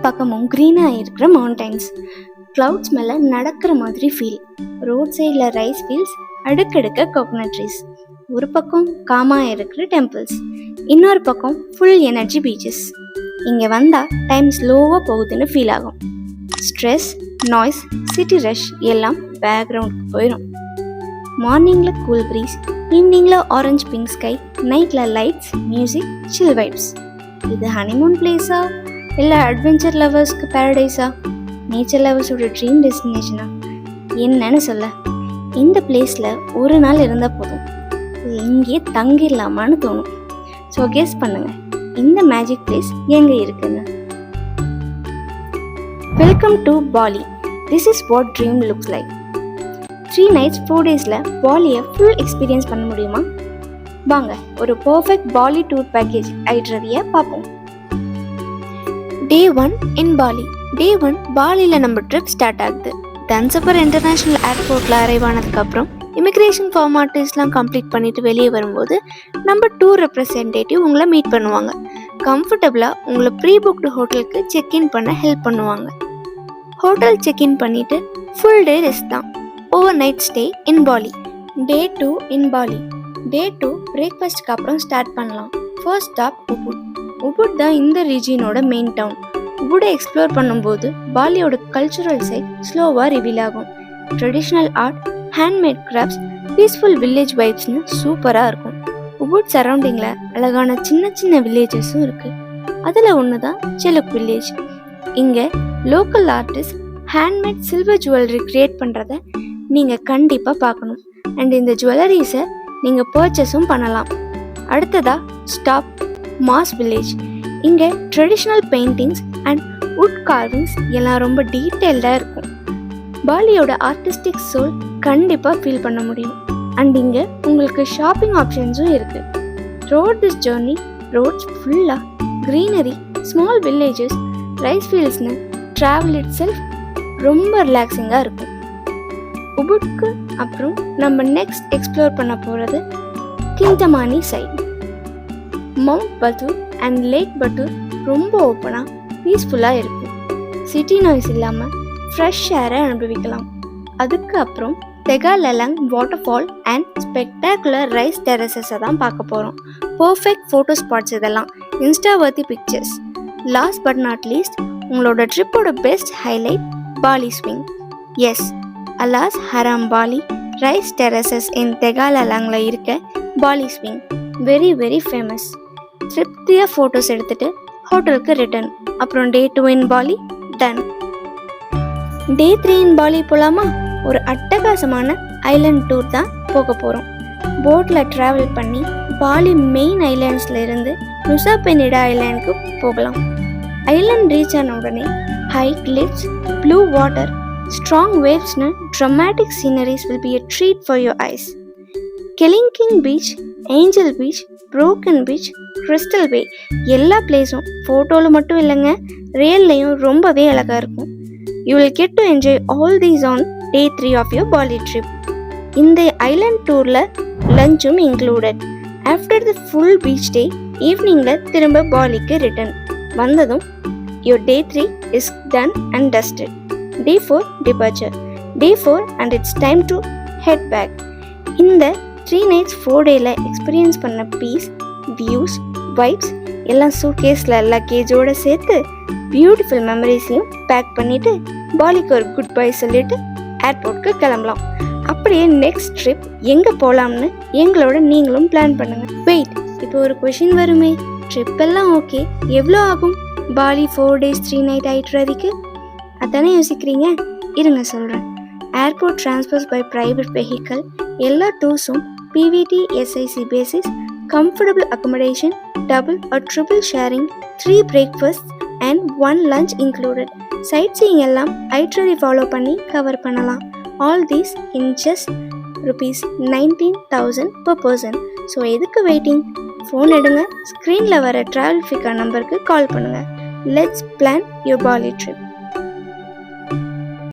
பக்கமும் க்ரீனாக இருக்கிற mountains, clouds மேலே நடக்கிற மாதிரி ஃபீல், ரோட் சைடில் ரைஸ் ஃபீல்ட்ஸ், அடுக்கடுக்க கோகோனட் ட்ரீஸ். ஒரு பக்கம் காமாக இருக்கிற டெம்பிள்ஸ், இன்னொரு பக்கம் ஃபுல் எனர்ஜி பீச்சஸ். இங்கே வந்தால் டைம் ஸ்லோவாக போகுதுன்னு ஃபீல் ஆகும். ஸ்ட்ரெஸ், நாய்ஸ், சிட்டி ரஷ் எல்லாம் பேக்ரவுண்டுக்கு போயிடும். மார்னிங்கில் கூல் ப்ரீஸ், ஈவினிங்கில் ஆரஞ்ச் பிங்க் ஸ்கை, நைட்டில் லைட்ஸ், மியூசிக், சில் வைப்ஸ். இது ஹனிமூன் பிளேஸா இல்லை அட்வென்ச்சர் லவர்ஸ்க்கு பேரடைஸா, நேச்சர் லவர்ஸோட ட்ரீம் டெஸ்டினேஷனா, என்னன்னு சொல்ல. இந்த பிளேஸில் ஒரு நாள் இருந்தால் போதும், இங்கே தங்கிடலாமான்னு தோணும். ஸோ கெஸ் பண்ணுங்க, இந்த மேஜிக் பிளேஸ் எங்கே இருக்குன்னு. Welcome to Bali. This is what dream looks like. 3 nights 4 daysல பாலியை ஃபுல் எக்ஸ்பீரியன்ஸ் பண்ண முடியுமா? வாங்க ஒரு பர்ஃபெக்ட் பாலி டூர் பேக்கேஜ் ஐட்ரரியை பார்ப்போம். Day 1 in Bali. Day 1 பாலியில் நம்ம ட்ரிப் ஸ்டார்ட் ஆகுது. தன்சபர் இன்டர்நேஷ்னல் ஏர்போர்ட்டில் அரைவ் ஆனதுக்கப்புறம் இமிக்ரேஷன் ஃபார்மாலிட்டிஸ்லாம் கம்ப்ளீட் பண்ணிட்டு வெளியே வரும்போது நம்ம டூர் ரெப்ரசன்டேட்டிவ் உங்களை மீட் பண்ணுவாங்க. கம்ஃபர்டபுளாக உங்களை ப்ரீ புக்டு ஹோட்டலுக்கு செக்இன் பண்ண ஹெல்ப் பண்ணுவாங்க. ஹோட்டல் செக்இன் பண்ணிவிட்டு ஃபுல் டே ரெஸ்ட் தான். Over night stay in Bali. Day 2 in Bali. Day 2 பிரேக்ஃபாஸ்ட்க்கு அப்புறம் ஸ்டார்ட் பண்ணலாம். First stop Ubud. உபுட் தான் இந்த ரீஜியனோட மெயின் டவுன். உபுடை எக்ஸ்ப்ளோர் பண்ணும்போது பாலியோட கல்ச்சுரல் சைட் ஸ்லோவாக ரிவீல் ஆகும். Traditional art, handmade crafts, peaceful village வைப்ஸ்னு சூப்பராக இருக்கும். உபுட் சரௌண்டிங்கில் அழகான சின்ன சின்ன வில்லேஜஸும் இருக்குது. அதில் ஒன்று தான் செலுக் வில்லேஜ். இங்கே local artist handmade silver jewellery create பண்ணுறத நீங்கள் கண்டிப்பாக பார்க்கணும். அண்ட் இந்த ஜுவல்லரிஸை நீங்கள் பர்ச்சேஸும் பண்ணலாம். அடுத்ததாக ஸ்டாப் மாஸ் வில்லேஜ். இங்கே traditional paintings and wood carvings எல்லாம் ரொம்ப டீட்டெயில்டாக இருக்கும். பாலியோட ஆர்டிஸ்டிக் சோல் கண்டிப்பாக ஃபீல் பண்ண முடியும். அண்ட் இங்கே உங்களுக்கு ஷாப்பிங் ஆப்ஷன்ஸும் இருக்குது. த்ரூஅவுட் திஸ் ஜர்னி ரோட்ஸ் ஃபுல்லாக க்ரீனரி, ஸ்மால் வில்லேஜஸ், ரைஸ் ஃபீல்ட்ஸ்னு ட்ராவல் இட் செல்ஃப் ரொம்ப ரிலாக்ஸிங்காக இருக்கும். உபுட்க்கு அப்புறம் நம்ம நெக்ஸ்ட் எக்ஸ்ப்ளோர் பண்ண போகிறது Kintamani side. Mount Batur and lake Batur ரொம்ப ஓப்பனாக பீஸ்ஃபுல்லாக இருக்கும். சிட்டி நாய்ஸ் இல்லாமல் ஃப்ரெஷ் ஏரை அனுபவிக்கலாம். அதுக்கு அப்புறம் Tegalalang waterfall and spectacular rice டெரஸஸை தான் பார்க்க போகிறோம். பர்ஃபெக்ட் ஃபோட்டோ ஸ்பாட்ஸ் இதெல்லாம், instaworthy pictures. Last but not least, உங்களோட ட்ரிப்போட best highlight Bali swing. Yes, Alas Harum Bali rice terraces in தெகாலெலாங்கில் இருக்க Bali swing very very famous. திருப்தியாக ஃபோட்டோஸ் எடுத்துகிட்டு ஹோட்டலுக்கு ரிட்டர்ன். அப்புறம் Day 2 in Bali done. Day 3 in Bali போகலாமா? ஒரு அட்டகாசமான ஐலண்ட் டூர் தான் போக போகிறோம். போட்டில் ட்ராவல் பண்ணி பாலி மெயின் ஐலாண்ட்ஸில் இருந்து நுசா பெனிடா ஐலாண்டுக்கு போகலாம். ஐலாண்ட் ரீச் ஆன உடனே high cliffs, blue water, strong வேவ்ஸ்னு dramatic sceneries will be a treat for your eyes. Kelingking beach, Angel beach, Broken beach, Crystal Bay எல்லா பிளேஸும் ஃபோட்டோவில் மட்டும் இல்லைங்க, ரியல்லையும் ரொம்பவே அழகாக இருக்கும். You will get to enjoy all these on Day 3 of your Bali trip. இந்த ஐலாண்ட் டூரில் லஞ்சும் included. After the full beach day ஈவினிங்கில் திரும்ப பாலிக்கு ரிட்டர்ன். வந்ததும் your Day 3 is done and dusted. Day 4 departure. Day 4 and it's time to head back. இந்த 3 nights 4 dayல experience பண்ண piece, views, vibes எல்லாம் சூட்கேஸில் லக்கேஜோடு சேர்த்து பியூட்டிஃபுல் மெமரிஸையும் பேக் பண்ணிவிட்டு பாலிக்கு ஒரு குட் பை சொல்லிவிட்டு ஏர்போர்ட்க்கு கிளம்பலாம். அப்படியே நெக்ஸ்ட் ட்ரிப் எங்கே போகலாம்னு எங்களோட நீங்களும் பிளான் பண்ணுங்கள். வெயிட், இப்போ ஒரு கொஷின் வருமே, ட்ரிப் எல்லாம் ஓகே, எவ்வளோ ஆகும் பாலி 4 days 3 night ஐட்ரரிக்கு? அதானே யோசிக்கிறீங்க? இருங்க சொல்கிறேன். Airport transport by private vehicle, எல்லா டூர்ஸும் PVT SIC basis, comfortable accommodation, double or triple sharing, 3 breakfasts and 1 lunch included. Sightseeing எல்லாம் ஐட்ரரி ஃபாலோ பண்ணி கவர் பண்ணலாம். All these in just ₹19,000 per person. So எதுக்கு வெயிட்டிங்? ஃபோன் எடுங்க, ஸ்க்ரீனில் வர travel figure நம்பருக்கு கால் பண்ணுங்கள். Let's plan your Bali trip.